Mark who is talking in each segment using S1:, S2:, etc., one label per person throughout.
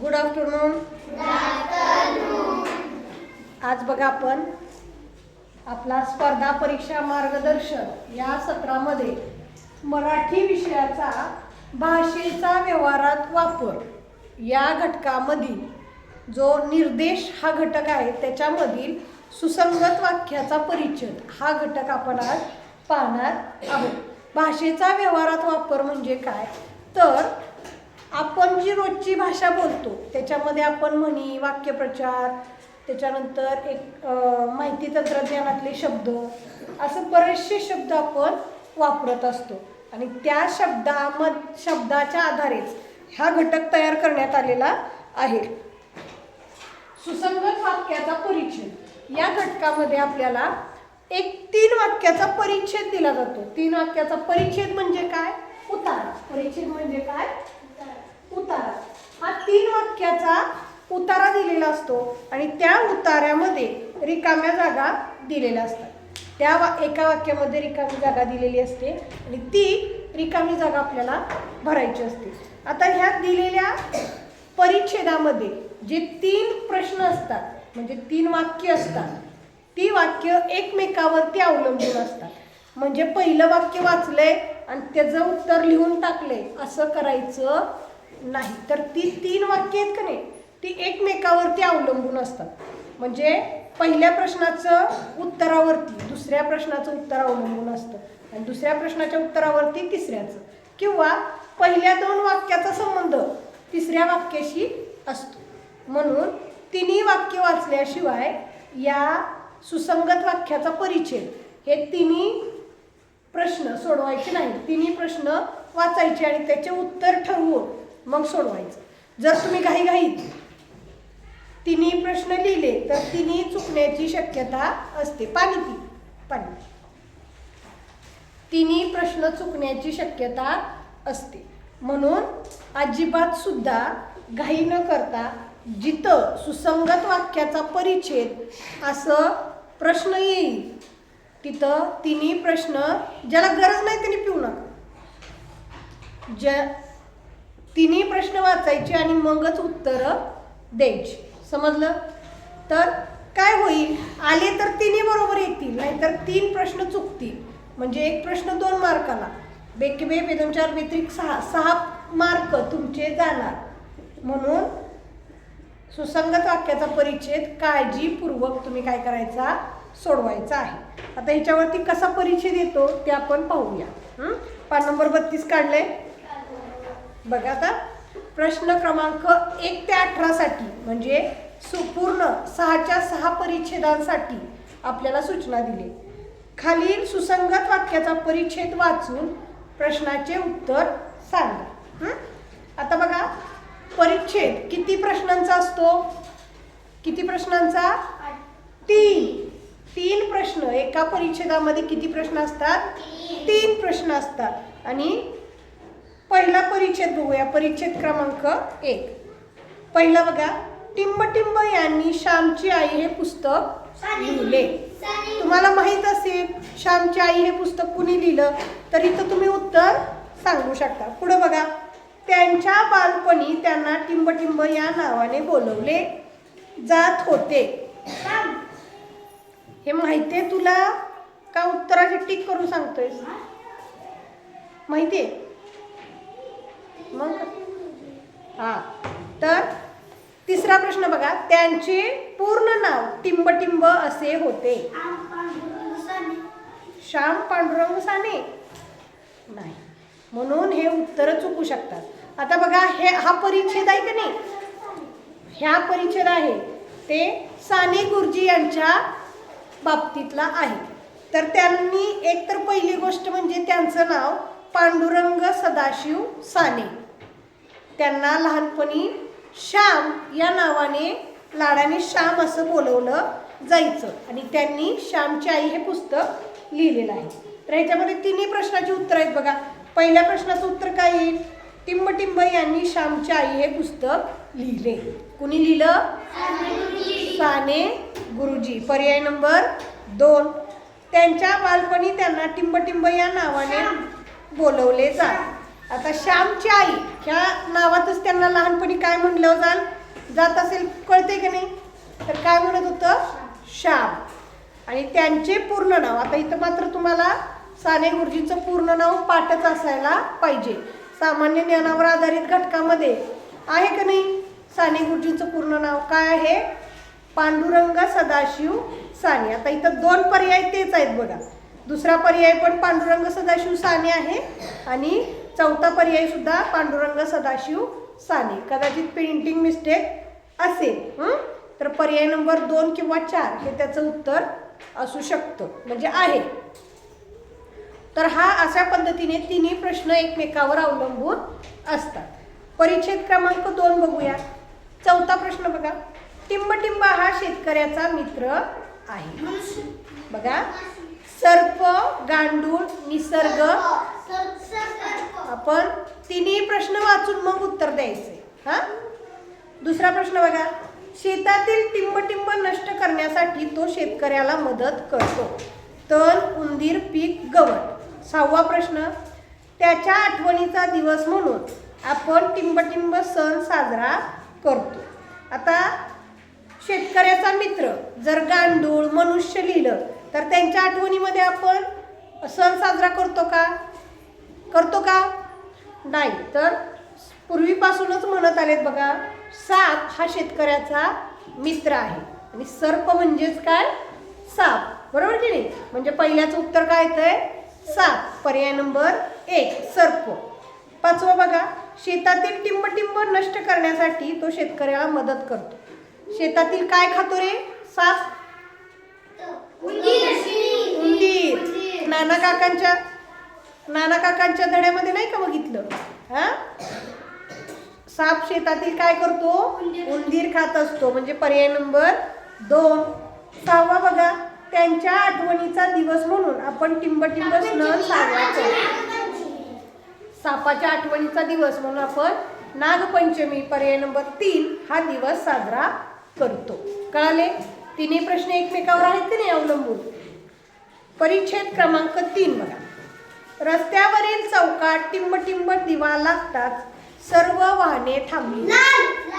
S1: Good afternoon. आज बघा आपण आपला स्पर्धा परीक्षा मार्गदर्शन या सत्रामध्ये मराठी विषयाचा भाषेचा व्यवहारात वापर या घटकामधील जो निर्देश हा घटक आहे त्याच्यामधील सुसंगत वाक्याचा परिच्छेद हा घटक आपण आज पाहणार आहोत. भाषेचा व्यवहारात वापर म्हणजे काय, तर आपण जी रोजची भाषा बोलतो त्याच्यामध्ये आपण म्हणी, वाक्यप्रचार, त्याच्यानंतर एक माहिती तंत्रज्ञानातले शब्द, असं बरेचसे शब्द आपण वापरत असतो आणि त्या शब्दाच्या आधारेच हा घटक तयार करण्यात आलेला आहे. सुसंगत वाक्याचा परिच्छेद या घटकामध्ये आपल्याला एक 3 वाक्याचा परिच्छेद दिला जातो. 3 वाक्याचा परिच्छेद म्हणजे काय, उतारा. परिच्छेद म्हणजे काय, उतारा. हा 3 वाक्याचा उतारा दिलेला असतो आणि त्या उतार्यामध्ये रिकाम्या जागा दिलेल्या असतात. एका वाक्यामध्ये रिकामी जागा दिलेली असते आणि ती रिकामी जागा आपल्याला भरायची असते. आता ह्या दिलेल्या परिच्छेदामध्ये जे 3 प्रश्न असतात म्हणजे 3 वाक्य असतात, ती वाक्य एकमेकावरती अवलंबून असतात. म्हणजे पहिलं वाक्य वाचलंय आणि त्याचं उत्तर लिहून टाकलंय असं करायचं नाही. तर ती 3 वाक्य आहेत का नाही, ती एकमेकावरती अवलंबून असतात. म्हणजे पहिल्या प्रश्नाचं उत्तरावरती दुसऱ्या प्रश्नाचं उत्तर अवलंबून असतं आणि दुसऱ्या प्रश्नाच्या उत्तरावरती तिसऱ्याचं, किंवा पहिल्या 2 वाक्याचा संबंध तिसऱ्या वाक्याशी असतो. म्हणून 3 वाक्य वाचल्याशिवाय या सुसंगत वाक्याचा परिच्छेद हे 3 प्रश्न सोडवायचे नाही. 3 प्रश्न वाचायचे आणि त्याचे उत्तर ठरवून मग सोडवायचं. जर तुम्ही घाईघाईत 3 प्रश्न लिहिले तर 3 चुकण्याची शक्यता असते. पाणी 3 प्रश्न चुकण्याची शक्यता असते. म्हणून अजिबात सुद्धा घाई न करता जिथं सुसंगत वाक्याचा परिच्छेद असं प्रश्न येईल तिथं 3 प्रश्न, ज्याला गरज नाही त्यांनी पिऊ नका. 3 प्रश्न वाचायचे आणि मगच उत्तरं द्यायची. समजलं? तर काय होईल, आले तर 3 बरोबर येतील, नाहीतर 3 प्रश्न चुकतील. म्हणजे एक प्रश्न 2 मार्काला, बेकबे बेदोनचार व्यतिरिक्त 6 मार्क तुमचे जाणार. म्हणून सुसंगत वाक्याचा परिच्छेद काळजीपूर्वक तुम्ही काय करायचा, सोडवायचा आहे. आता ह्याच्यावरती कसा परिच्छेद येतो ते आपण पाहूया. पान नंबर 32 काढले बघा. आता प्रश्न क्रमांक 1 ते 18 साठी म्हणजे पूर्ण 6च्या 6 परिच्छेदांसाठी आपल्याला सूचना दिली. खालील सुसंगत वाक्याचा परिच्छेद वाचून प्रश्नाचे उत्तर सांगा. आता बघा, परिच्छेद किती प्रश्नांचा असतो, किती प्रश्नांचा, 3 प्रश्न. एका परिच्छेदामध्ये किती प्रश्न असतात, 3 प्रश्न असतात. आणि पहिला परिच्छेद बघूया, परिच्छेद क्रमांक 1. पहिला बघा, टिंबटिंब यांनी श्यामची आई हे पुस्तक लिहिले. तुम्हाला माहित असेल श्यामची आई हे पुस्तक कुणी लिहिलं, तर इथं तुम्ही उत्तर सांगू शकता. पुढे बघा, त्यांच्या बालपणी त्यांना टिंबटिंब या नावाने बोलवले जात होते. हे माहितीये तुला का उत्तराची टिक करून सांगतोय, माहितीये मग? तर तिसरा प्रश्न बघा, त्यांचे पूर्ण नाव टिंबटिंब असे होते. श्याम पांडुरंग साने नाही, म्हणून हे उत्तर चुकू शकतात. आता बघा, हा परिच्छेद आहे का नाही, ह्या परिच्छेद आहे ते साने गुरुजी यांच्या बाबतीतला आहे. तर त्यांनी एकतर पहिली गोष्ट म्हणजे त्यांचं नाव पांडुरंग सदाशिव साने. त्यांना लहानपणी श्याम या नावाने लाडाने श्याम असं बोलवलं जायचं आणि त्यांनी श्यामची आई हे पुस्तक लिहिलेलं आहे. तर ह्याच्यामध्ये 3 प्रश्नाची उत्तर आहेत बघा. पहिल्या प्रश्नाचं उत्तर काय येईल, टिंबटिंब यांनी श्यामची आई हे पुस्तक लिहिले. कुणी लिहिलं, साने गुरुजी. पर्याय नंबर 2, त्यांच्या बालपणी त्यांना टिंबटिंब या नावाने बोलवले जात. आता श्यामची आई ह्या नावातच त्यांना लहानपणी काय म्हणलं जात असेल, कळते की नाही? तर काय म्हणत होतं? श्याम. आणि त्यांचे पूर्ण नाव, आता इथं मात्र तुम्हाला साने गुरुजींचं पूर्ण नाव पाठच असायला पाहिजे. सामान्य ज्ञानावर आधारित घटकामध्ये आहे का नाही? साने गुरुजींचं पूर्ण नाव काय आहे? पांडुरंग सदाशिव साने. आता इथं 2 पर्याय तेच आहेत बघा. दुसरा पर्याय पण पांडुरंग सदाशिव साने आहे आणि चौथा पर्याय सुद्धा पांडुरंग सदाशिव साने. कदाचित प्रिंटिंग मिस्टेक असेल, तर पर्याय नंबर 2 किंवा 4 हे त्याचं उत्तर असू शकतं, म्हणजे आहे. तर हा अशा पद्धतीने तिन्ही प्रश्न एकमेकावर अवलंबून असतात. परिच्छेद क्रमांक 2 बघूया. चौथा प्रश्न बघा. टिंबटिंब हा शेतकऱ्याचा मित्र आहे. बघा, सर्प, गांडूळ, निसर्ग. आपण तिन्ही प्रश्न वाचून मग उत्तर द्यायचे. हा, दुसरा प्रश्न बघा. शेतातील टिंबटिंब नष्ट करण्यासाठी तो शेतकऱ्याला मदत करतो. तण, उंदीर, पीक, गवत. 6वा प्रश्न. त्याच्या आठवणीचा दिवस म्हणून आपण टिंबटिंब सण साजरा करतो. आता शेतकऱ्याचा मित्र जर गांडूळ, मनुष्य लिहिलं तर त्यांच्या आठवणीमध्ये आपण सण साजरा करतो का? नाही. तर पूर्वीपासूनच म्हणत आलेत बघा, साप हा शेतकऱ्याचा मित्र आहे आणि सर्प म्हणजेच काय? साप. बरोबर की नाही? म्हणजे पहिल्याचं उत्तर काय येतंय? साप. पर्याय नंबर 1 सर्प. 5वा बघा. शेतातील टिंबटिंब नष्ट करण्यासाठी तो शेतकऱ्याला मदत करतो. शेतातील काय खातो रे साप? उंदीर. नाना काकांच्या धड्यामध्ये नाही का बघितलं? हा, साप शेतातील काय करतो? उंदीर खात असतो, म्हणजे पर्याय नंबर 2. 6वा बघा. त्यांच्या आठवणीचा दिवस म्हणून आपण टिंबटिंब सण साजरा करतो. सापाच्या आठवणीचा दिवस म्हणून आपण नागपंचमी, पर्याय नंबर 3 हा दिवस साजरा करतो. कळाले? तिन्ही प्रश्न एकमेकावर आहेत की नाही अवलंबून. परिच्छेद क्रमांक 3 बघा. रस्त्यावरील चौकात टिंबटिंब दिवा लागताच सर्व वाहने थांबली.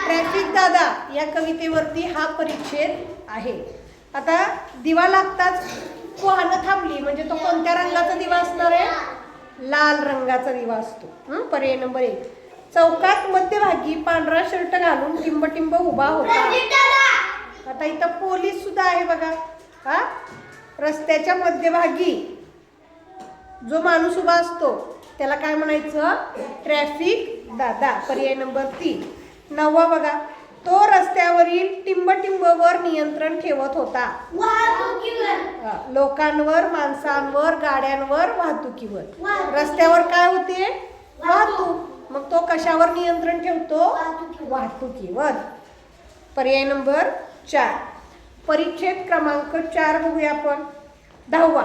S1: ट्रॅफिक दादा या कवितेवरती हा परिच्छेद आहे. आता दिवा लागताच वाहनं थांबली म्हणजे तो कोणत्या रंगाचा दिवा असणार आहे? लाल रंगाचा दिवा असतो. पर्याय नंबर 1. चौकात मध्यभागी पांढरा शर्ट घालून टिंबटिंब उभा होता. आता इथं पोलीस सुद्धा आहे बघा. हा, रस्त्याच्या मध्यभागी जो माणूस उभा असतो त्याला काय म्हणायचं? ट्रॅफिक दादा. पर्याय नंबर 3. 9वा बघा. तो रस्त्यावरील टिंबटिंबवर नियंत्रण ठेवत होता. लोकांवर, माणसांवर, गाड्यांवर, वाहतुकीवर. रस्त्यावर काय होते? वाहतूक. मग तो कशावर नियंत्रण ठेवतो? वाहतुकीवर. पर्याय नंबर 4. परिच्छेद क्रमांक 4 बघूया आपण. 10वा.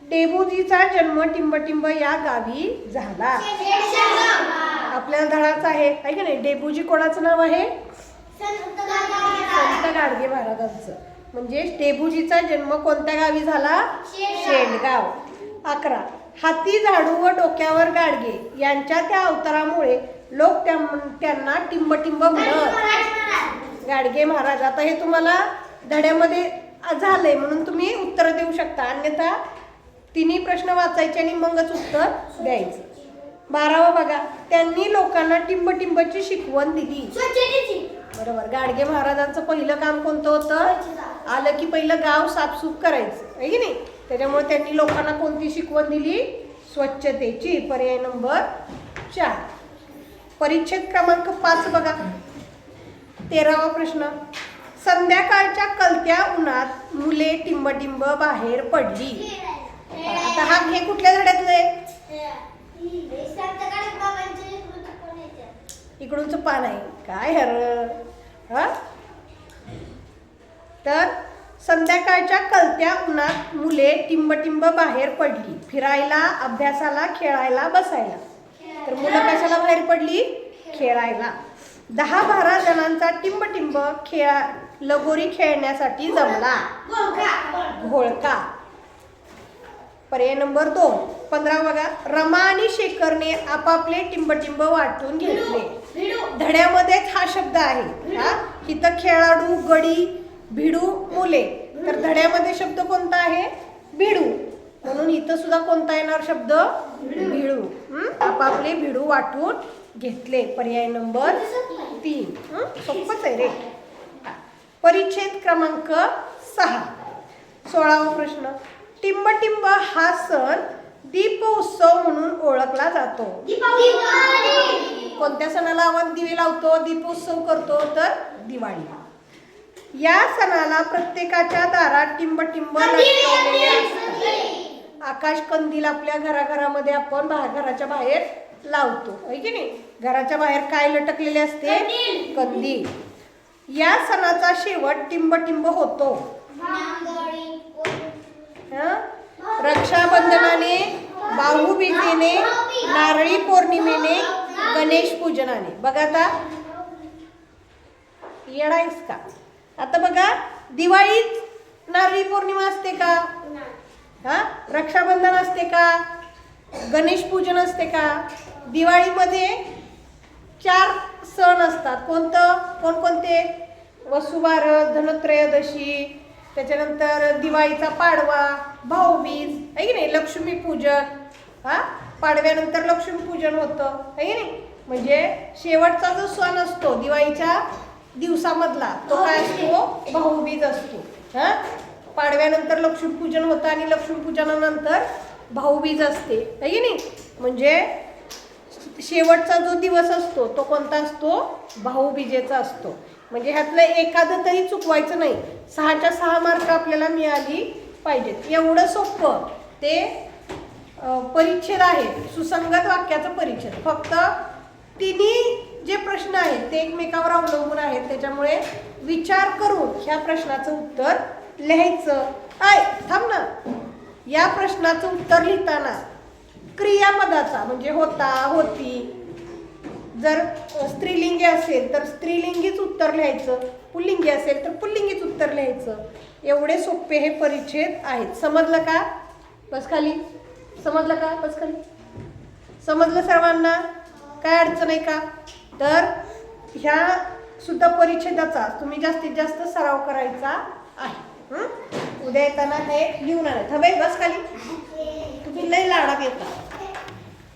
S1: डेबूजीचा जन्म टिंबटिंब या गावी झाला. आपल्याला धडाचा आहे का नाही? डेबूजी कोणाचं नाव आहे? संत गाडगे महाराजांचं. म्हणजे डेबूजीचा जन्म कोणत्या गावी झाला? शेंडगाव. 11. हाती झाडू व डोक्यावर गाडगे यांच्या त्या अवतारामुळे लोक त्यांना टिंबटिंब म्हणत. गाडगे महाराज. आता हे तुम्हाला धड्यामध्ये झालंय म्हणून तुम्ही उत्तर देऊ शकता, अन्यथा तिन्ही प्रश्न वाचायचे आणि मगच उत्तर द्यायचं. 12वा बघा. त्यांनी लोकांना टिंबटिंबची शिकवण दिली. बरोबर. गाडगे महाराजांचं पहिलं काम कोणतं होतं? आलं की पहिलं गाव साफसूफ करायचं आहे की नाही? त्याच्यामुळे त्यांनी लोकांना कोणती शिकवण दिली? स्वच्छतेची. पर्याय नंबर 4. परिच्छेद क्रमांक 5 बघा. 13वा प्रश्न. संध्याकाळच्या कलत्या उन्हात मुले टिंबटिंब बाहेर पडली. आता हे कुठल्या धड्यातलं आहे? इकडूनच पान आहे काय हर? तर संध्याकाळच्या कलत्या उन्हात मुले टिंबटिंब बाहेर पडली. फिरायला, अभ्यासाला, खेळायला, बसायला. तर मुलं कशाला बाहेर पडली? खेळायला. 10-12 जणांचा टिंबटिंब लगोरी खेळण्यासाठी जमला. घोळका. पर्याय नंबर 2. 15 बघा. रमा आणि शेखरने आपापले टिंबटिंब वाटून घेतले. धड्यामध्येच हा शब्द आहे. हा इथं खेळाडू, गडी, भिडू, मुले. तर धड्यामध्ये शब्द कोणता आहे? भिडू. म्हणून इथं सुद्धा कोणता येणार शब्द? भिडू. आपापले भिडू वाटून घेतले. पर्याय नंबर 3. सोपंच आहे रे. परिच्छेद क्रमांक 6. 16वा प्रश्न. टिंबटिंब हा सण दीपोत्सव म्हणून ओळखला जातो. कोणत्या सणाला आपण दिवे लावतो, दीपोत्सव करतो? तर दिवाळी. या सणाला प्रत्येकाच्या दारात टिंबटिंब लटकवलेले असतात. आकाश कंदील आपल्या घराघरामध्ये आपण घराच्या बाहेर लावतो, आहे की नाही? घराच्या बाहेर काय लटकलेले असते? कंदील. या सणाचा शेवट टिंबटिंब होतो रक्षाबंधनाने, भाऊबीजेने, नारळी पौर्णिमेने, गणेश पूजनाने. बघा आता येडायस का? आता बघा, दिवाळीत नारळी पौर्णिमा असते का? रक्षाबंधन असते का? गणेश पूजन असते का? दिवाळीमध्ये 4 सण असतात. कोणकोणते? वसुबारस, धनत्रयोदशी, त्याच्यानंतर दिवाळीचा पाडवा, भाऊबीज, आहे की नाही? लक्ष्मीपूजन. पाडव्यानंतर लक्ष्मीपूजन होतं, आहे की नाही? म्हणजे शेवटचा जो सण असतो दिवाळीच्या दिवसामधला तो काय असतो? भाऊबीज असतो. पाडव्यानंतर लक्ष्मीपूजन होतं आणि लक्ष्मीपूजनानंतर भाऊबीज असते, आहे की नाही? म्हणजे शेवटचा जो दिवस असतो तो कोणता असतो? भाऊबीजेचा असतो. म्हणजे ह्यातलं एखादं तरी चुकवायचं नाही. 6च्या 6 मार्क आपल्याला मिळाली पाहिजेत. एवढं सोपं ते परिच्छेद आहे. सुसंगत वाक्याचं परिच्छेद. फक्त तिन्ही जे प्रश्न आहेत ते एकमेकावर अवलंबून आहेत. त्याच्यामुळे विचार करून ह्या प्रश्नाचं उत्तर लिहायचं. थांब ना. या प्रश्नाचं उत्तर लिहिताना क्रियापदाचा म्हणजे होता, होती, जर स्त्रीलिंगी असेल तर स्त्रीलिंगीच उत्तर लिहायचं, पुल्लिंगी असेल तर पुल्लिंगीच उत्तर लिहायचं. एवढे सोपे हे परिच्छेद आहेत. समजलं का? बस खाली. समजलं का? बस खाली. समजलं सर्वांना? काय अडचण आहे का? तर ह्या सुद्धा परिच्छेदाचा तुम्ही जास्तीत जास्त सराव करायचा आहे. उद्या येताना हे लिहून आणा. बस खाली. तुम्ही लय लाडात येता.